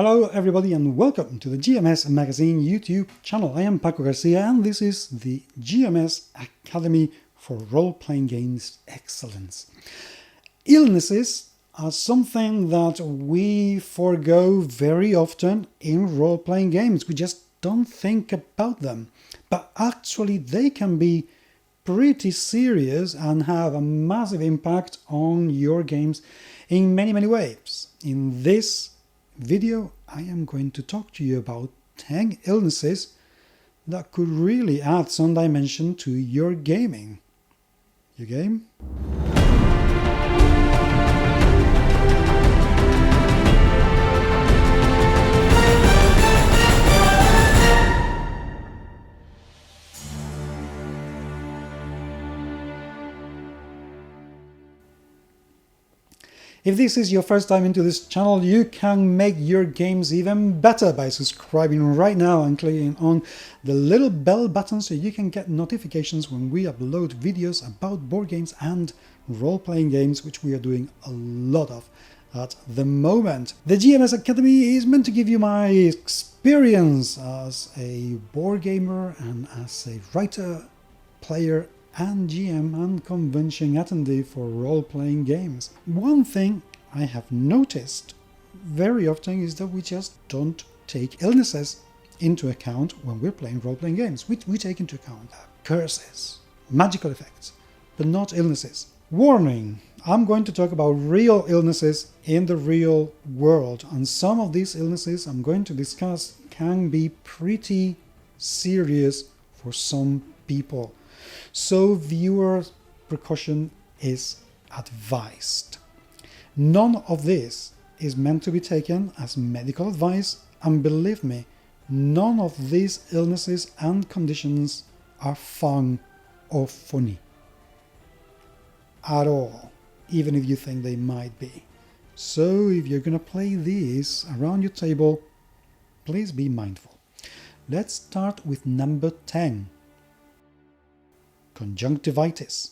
Hello everybody and welcome to the GMS Magazine YouTube channel. I am Paco Garcia and this is the GMS Academy for Role-Playing Games Excellence. Illnesses are something that we forego very often in role-playing games. We just don't think about them. But actually they can be pretty serious and have a massive impact on your games in many ways. In this video, I am going to talk to you about 10 illnesses that could really add some dimension to your gaming. You game? If this is your first time into this channel, you can make your games even better by subscribing right now and clicking on the little bell button so you can get notifications when we upload videos about board games and role-playing games, which we are doing a lot of at the moment. The GMS Academy is meant to give you my experience as a board gamer and as a writer, player, and GM and convention attendee for role-playing games. One thing I have noticed very often is that we just don't take illnesses into account when we're playing role-playing games. We take into account curses, magical effects, but not illnesses. Warning! I'm going to talk about real illnesses in the real world, and some of these illnesses I'm going to discuss can be pretty serious for some people. So viewer precaution is advised. None of this is meant to be taken as medical advice, and believe me, none of these illnesses and conditions are fun or funny at all, even if you think they might be. So if you're gonna play these around your table, please be mindful. Let's start with number 10. Conjunctivitis.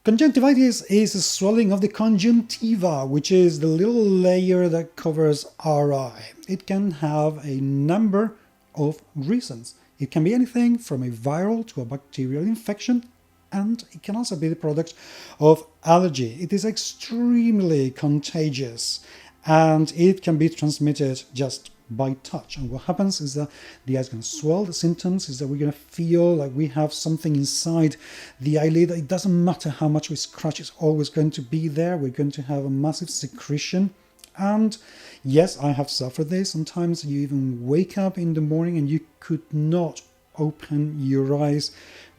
Conjunctivitis is a swelling of the conjunctiva, which is the little layer that covers our eye. It can have a number of reasons. It can be anything from a viral to a bacterial infection, and it can also be the product of allergy. It is extremely contagious and it can be transmitted just by touch. And what happens is that the eye is going to swell. The symptoms is that we're going to feel like we have something inside the eyelid. It doesn't matter how much we scratch, it's always going to be there. We're going to have a massive secretion. And yes, I have suffered this. Sometimes you even wake up in the morning and you could not open your eyes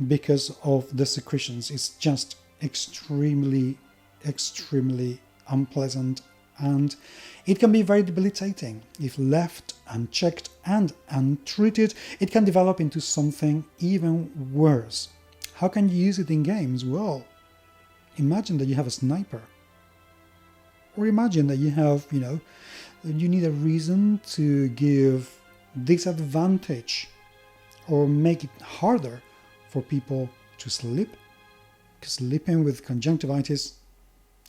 because of the secretions. It's just extremely unpleasant, and it can be very debilitating. If left unchecked and untreated, it can develop into something even worse. How can you use it in games? Well, imagine that you have a sniper. Or imagine that you have, you need a reason to give disadvantage or make it harder for people to sleep. Because sleeping with conjunctivitis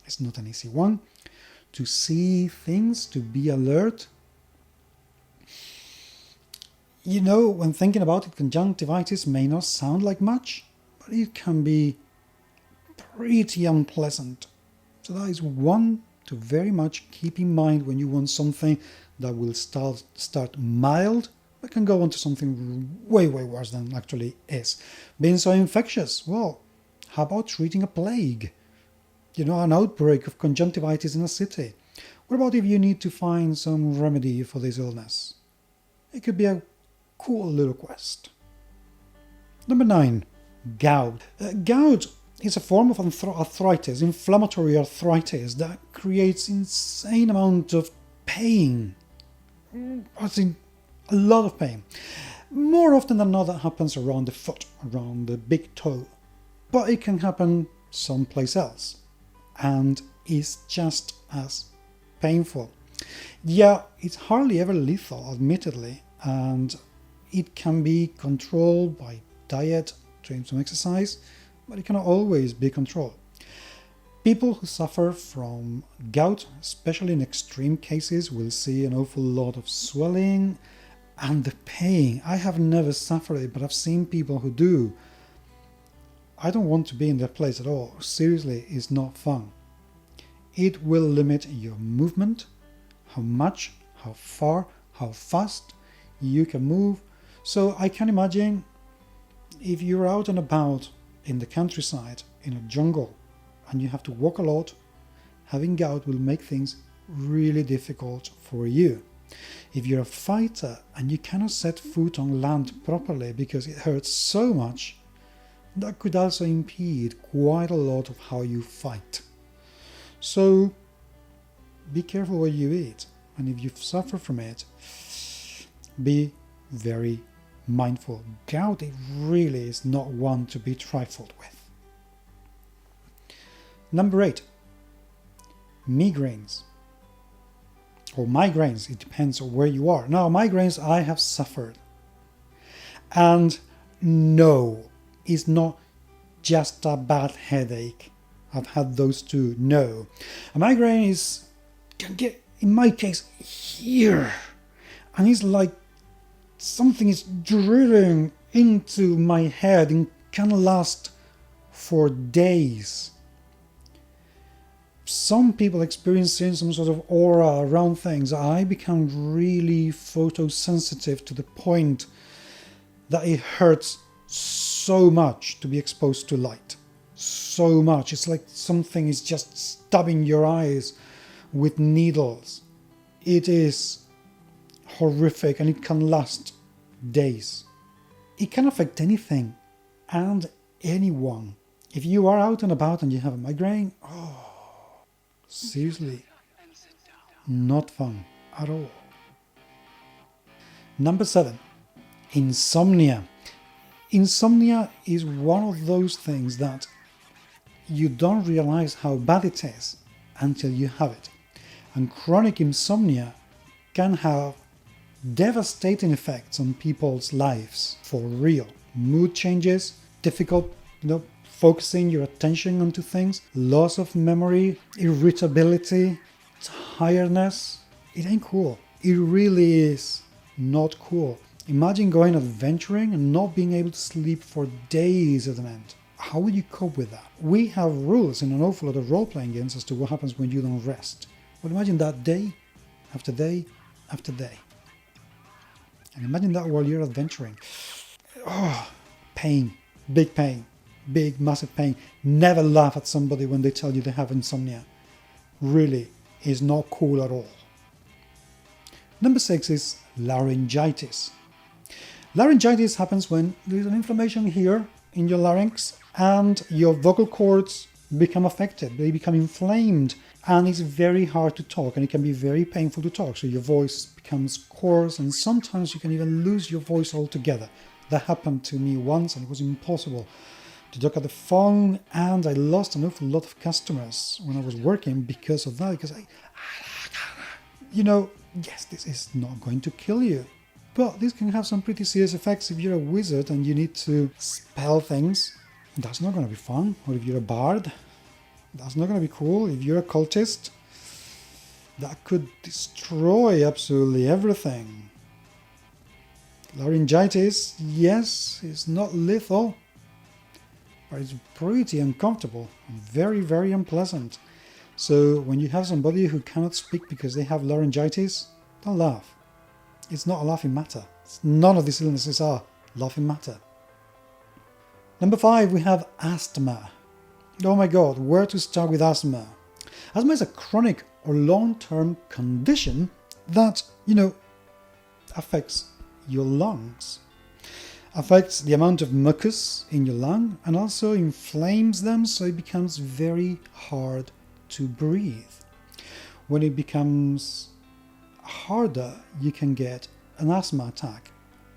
is not an easy one. To see things, to be alert. When thinking about it, conjunctivitis may not sound like much, but it can be pretty unpleasant. So that is one to very much keep in mind when you want something that will start mild, but can go on to something way worse than actually is. Being so infectious, well, how about treating a plague? An outbreak of conjunctivitis in a city. What about if you need to find some remedy for this illness? It could be a cool little quest. Number 9. Gout. Gout is a form of arthritis, inflammatory arthritis, that creates insane amount of pain. I think a lot of pain. More often than not, that happens around the foot, around the big toe. But it can happen someplace else, and is just as painful. Yeah, it's hardly ever lethal, admittedly, and it can be controlled by diet, doing some exercise, but it cannot always be controlled. People who suffer from gout, especially in extreme cases, will see an awful lot of swelling and the pain. I have never suffered it, but I've seen people who do. I don't want to be in that place at all. Seriously, it's not fun. It will limit your movement, how much, how far, how fast you can move. So I can imagine if you're out and about in the countryside, in a jungle, and you have to walk a lot, having gout will make things really difficult for you. If you're a fighter and you cannot set foot on land properly because it hurts so much, that could also impede quite a lot of how you fight. So be careful what you eat, and if you suffer from it, be very mindful. Gout, it really is not one to be trifled with. Number 8, migraines. Or migraines, it depends on where you are. Now, migraines I have suffered. And no, it's not just a bad headache. I've had those too. No. A migraine can get, in my case, here. And it's like something is drilling into my head and can last for days. Some people experiencing some sort of aura around things. I become really photosensitive to the point that it hurts so much to be exposed to light. So much. It's like something is just stabbing your eyes with needles. It is horrific and it can last days. It can affect anything and anyone. If you are out and about and you have a migraine, seriously, not fun at all. Number 7, insomnia. Insomnia is one of those things that you don't realize how bad it is until you have it. And chronic insomnia can have devastating effects on people's lives for real. Mood changes, difficult, focusing your attention onto things, loss of memory, irritability, tiredness. It ain't cool. It really is not cool. Imagine going adventuring and not being able to sleep for days at an end. How would you cope with that? We have rules in an awful lot of role-playing games as to what happens when you don't rest. But imagine that day after day after day. And imagine that while you're adventuring. Pain, big, massive pain. Never laugh at somebody when they tell you they have insomnia. Really is not cool at all. Number 6 is laryngitis. Laryngitis happens when there is an inflammation here in your larynx and your vocal cords become affected. They become inflamed and it's very hard to talk and it can be very painful to talk. So your voice becomes coarse and sometimes you can even lose your voice altogether. That happened to me once and it was impossible to talk at the phone, and I lost an awful lot of customers when I was working because of that, because yes, this is not going to kill you, but this can have some pretty serious effects if you're a wizard and you need to spell things. That's not going to be fun. Or if you're a bard, that's not going to be cool. If you're a cultist, that could destroy absolutely everything. Laryngitis, yes, it's not lethal, but it's pretty uncomfortable and very, very unpleasant. So when you have somebody who cannot speak because they have laryngitis, don't laugh. It's not a laughing matter. None of these illnesses are laughing matter. Number 5, we have asthma. Oh my God, where to start with asthma? Asthma is a chronic or long-term condition that, affects your lungs. Affects the amount of mucus in your lung and also inflames them, so it becomes very hard to breathe. When it becomes harder, you can get an asthma attack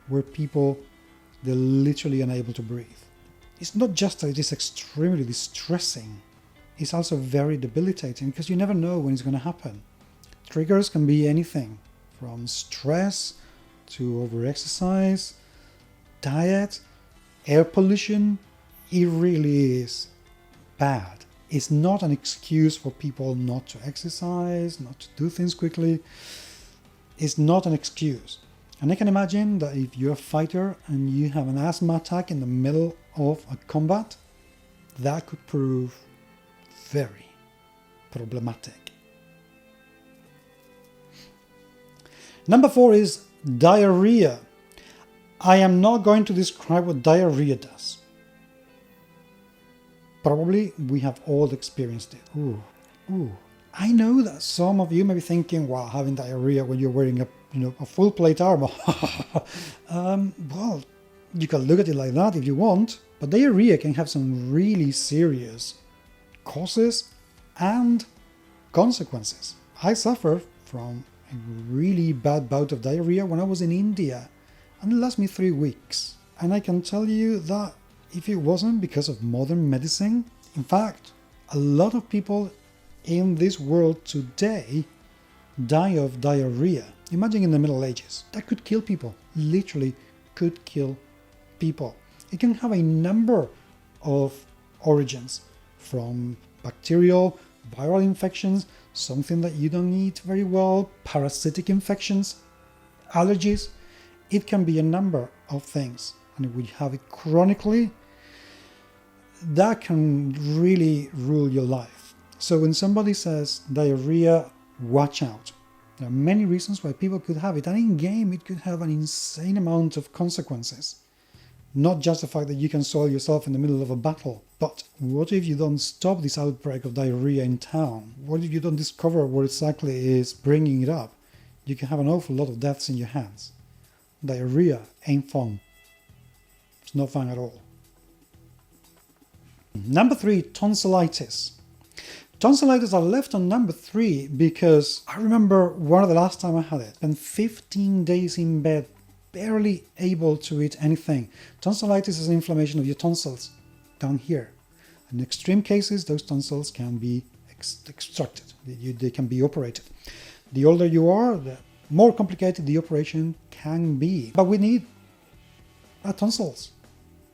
where they're literally unable to breathe. It's not just that it is extremely distressing, it's also very debilitating because you never know when it's going to happen. Triggers can be anything from stress to overexercise, diet, air pollution. It really is bad. It's not an excuse for people not to exercise, not to do things quickly. It's not an excuse. And I can imagine that if you're a fighter and you have an asthma attack in the middle of a combat, that could prove very problematic. Number 4 is diarrhea. I am not going to describe what diarrhea does. Probably we have all experienced it. Ooh. I know that some of you may be thinking, wow, having diarrhea when you're wearing a full plate armor. Well, you can look at it like that if you want, but diarrhea can have some really serious causes and consequences. I suffered from a really bad bout of diarrhea when I was in India, and it lasted me 3 weeks. And I can tell you that if it wasn't because of modern medicine, in fact, a lot of people in this world today die of diarrhea. Imagine in the Middle Ages. That could kill people. Literally could kill people. It can have a number of origins, from bacterial, viral infections, something that you don't eat very well, parasitic infections, allergies. It can be a number of things. And if we have it chronically, that can really rule your life. So when somebody says diarrhea, watch out. There are many reasons why people could have it, and in game it could have an insane amount of consequences. Not just the fact that you can soil yourself in the middle of a battle, but what if you don't stop this outbreak of diarrhea in town? What if you don't discover what exactly is bringing it up? You can have an awful lot of deaths in your hands. Diarrhea ain't fun. It's not fun at all. Number 3, tonsillitis. Tonsillitis are left on number 3 because I remember one of the last time I had it. Spent 15 days in bed, barely able to eat anything. Tonsillitis is an inflammation of your tonsils down here. In extreme cases, those tonsils can be extracted. They can be operated. The older you are, the more complicated the operation can be. But we need our tonsils.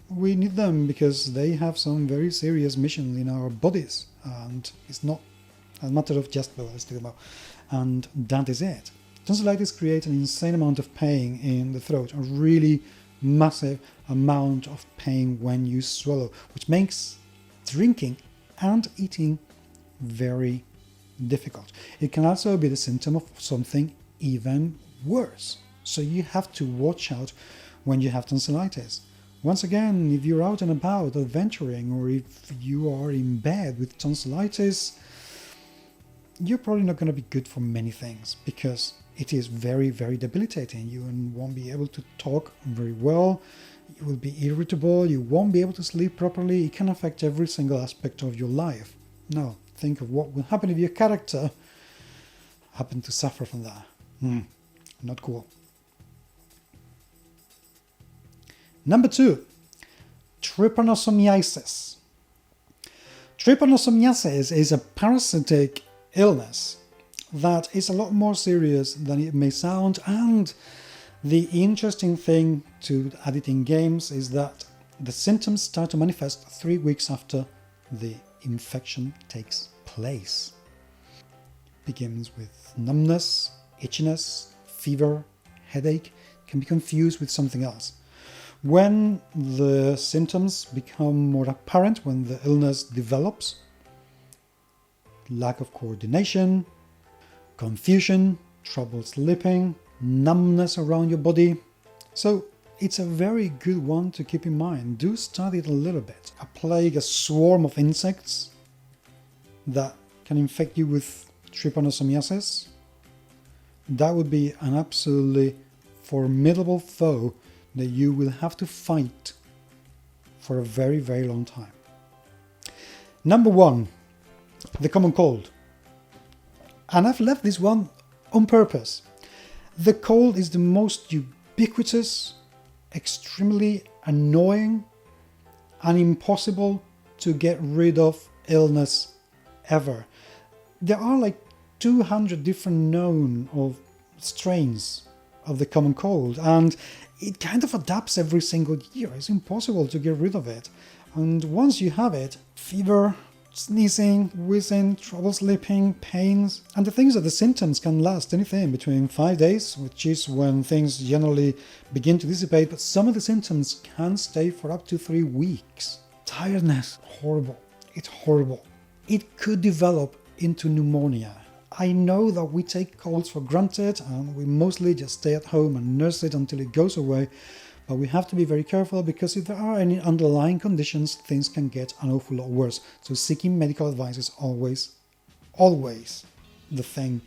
We need them because they have some very serious missions in our bodies, and it's not a matter of just, well, let's do them. And that is it. Tonsillitis creates an insane amount of pain in the throat, a really massive amount of pain when you swallow, which makes drinking and eating very difficult. It can also be the symptom of something even worse. So you have to watch out when you have tonsillitis. Once again, if you're out and about adventuring, or if you are in bed with tonsillitis, you're probably not going to be good for many things, because it is very, very debilitating. You won't be able to talk very well, you will be irritable, you won't be able to sleep properly. It can affect every single aspect of your life. Now, think of what will happen if your character happened to suffer from that. Not cool. Number 2, trypanosomiasis. Trypanosomiasis is a parasitic illness that is a lot more serious than it may sound, and the interesting thing to add it in games is that the symptoms start to manifest 3 weeks after the infection takes place. It begins with numbness, itchiness, fever, headache, can be confused with something else. When the symptoms become more apparent, when the illness develops, lack of coordination, confusion, trouble sleeping, numbness around your body. So it's a very good one to keep in mind. Do study it a little bit. A plague, a swarm of insects that can infect you with trypanosomiasis, that would be an absolutely formidable foe that you will have to fight for a very, very long time. Number 1, the common cold. And I've left this one on purpose. The cold is the most ubiquitous, extremely annoying, and impossible to get rid of illness ever. There are like 200 different known of strains of the common cold, and it kind of adapts every single year. It's impossible to get rid of it. And once you have it, fever, sneezing, wheezing, trouble sleeping, pains. And the thing is that the symptoms can last anything between 5 days, which is when things generally begin to dissipate, but some of the symptoms can stay for up to 3 weeks. Tiredness, horrible. It's horrible. It could develop into pneumonia. I know that we take colds for granted and we mostly just stay at home and nurse it until it goes away, but we have to be very careful because if there are any underlying conditions, things can get an awful lot worse. So seeking medical advice is always the thing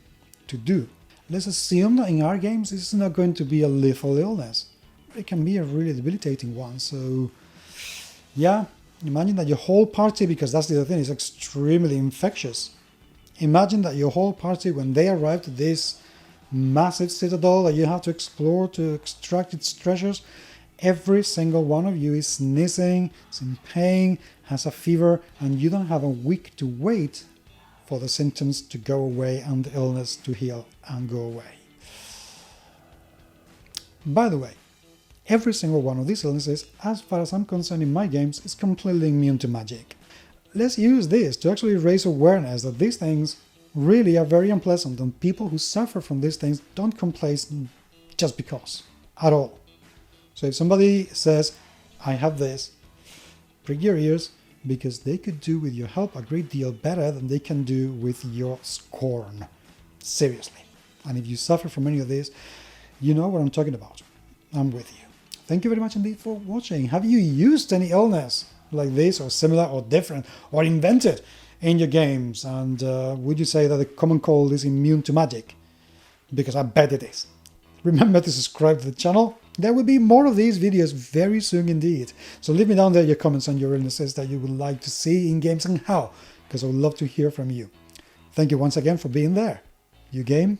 to do. Let's assume that in our games this is not going to be a lethal illness. It can be a really debilitating one. So yeah, imagine that your whole party, because that's the other thing, is extremely infectious. Imagine that your whole party, when they arrive to this massive citadel that you have to explore to extract its treasures, every single one of you is sneezing, is in pain, has a fever, and you don't have a week to wait for the symptoms to go away and the illness to heal and go away. By the way, every single one of these illnesses, as far as I'm concerned in my games, is completely immune to magic. Let's use this to actually raise awareness that these things really are very unpleasant, and people who suffer from these things don't complain just because, at all. So if somebody says, I have this, prick your ears, because they could do with your help a great deal better than they can do with your scorn. Seriously. And if you suffer from any of this, you know what I'm talking about. I'm with you. Thank you very much indeed for watching. Have you used any illness like this, or similar, or different, or invented in your games? And would you say that the common cold is immune to magic? Because I bet it is. Remember to subscribe to the channel. There will be more of these videos very soon indeed. So leave me down there your comments on your illnesses that you would like to see in games and how, because I would love to hear from you. Thank you once again for being there. You game?